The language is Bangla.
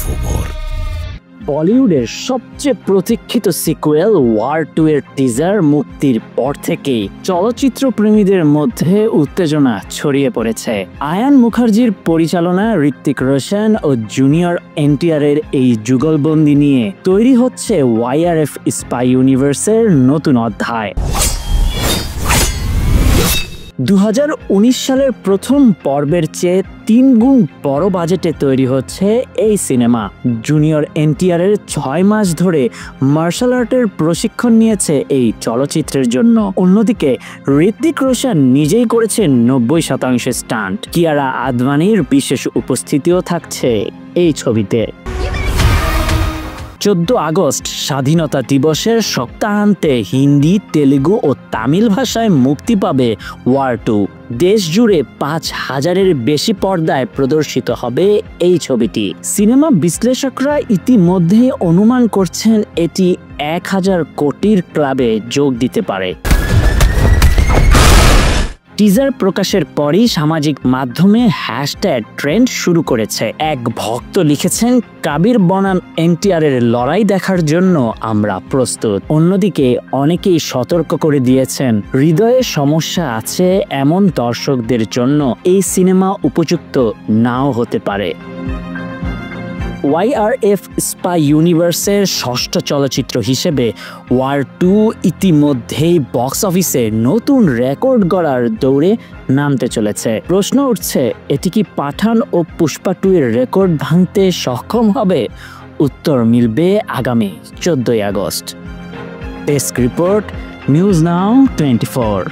ইনফোবর। বলিউডের সবচেয়ে প্রতীক্ষিত সিকুয়েল ওয়ার 2 এর টিজার মুক্তির পর থেকেই চলচ্চিত্র প্রেমীদের মধ্যে উত্তেজনা ছড়িয়ে পড়েছে। আয়ান মুখার্জির পরিচালনায় ঋত্বিক রোশন ও জুনিয়র এনটিআরের এই যুগলবন্দি নিয়ে তৈরি হচ্ছে ওয়াইআরএফ স্পাই ইউনিভার্সের নতুন অধ্যায়। 2019 সালের প্রথম পর্বের চেয়ে 3 গুণ বড় বাজেটে তৈরি হচ্ছে এই সিনেমা। জুনিয়র এনটিআরের 6 মাস ধরে মার্শাল আর্টের প্রশিক্ষণ নিয়েছে এই চলচ্চিত্রের জন্য। অন্যদিকে ঋত্বিক রোশন নিজেই করেছেন 90% স্টান্ট। কিয়ারা আদভানির বিশেষ উপস্থিতিও থাকছে এই ছবিতে। 14 আগস্ট স্বাধীনতা দিবসের সপ্তাহান্তে হিন্দি, তেলুগু ও তামিল ভাষায় মুক্তি পাবে ওয়ার 2। দেশ জুড়ে 5000-এর বেশি পর্দায় প্রদর্শিত হবে এই ছবিটি। সিনেমা বিশ্লেষকরা ইতিমধ্যেই অনুমান করছেন এটি 1000 কোটির ক্লাবে যোগ দিতে পারে। টিজার প্রকাশের পরই সামাজিক মাধ্যমে হ্যাশট্যাগ ট্রেন্ড শুরু করেছে। এক ভক্ত লিখেছেন, কাবির বনাম এনটিআরের লড়াই দেখার জন্য আমরা প্রস্তুত। অন্যদিকে অনেকেই সতর্ক করে দিয়েছেন, হৃদয়ে সমস্যা আছে এমন দর্শকদের জন্য এই সিনেমা উপযুক্ত নাও হতে পারে। ওয়াইআরএফ স্পাই ইউনিভার্সের ষষ্ঠ চলচ্চিত্র হিসেবে ওয়ার 2 ইতিমধ্যেই বক্স অফিসে নতুন রেকর্ড গড়ার দৌড়ে নামতে চলেছে। প্রশ্ন উঠছে, এটি কি পাঠান ও পুষ্পা 2 এর রেকর্ড ভাঙতে সক্ষম হবে? উত্তর মিলবে আগামী 14 August. Desk report, news now 24।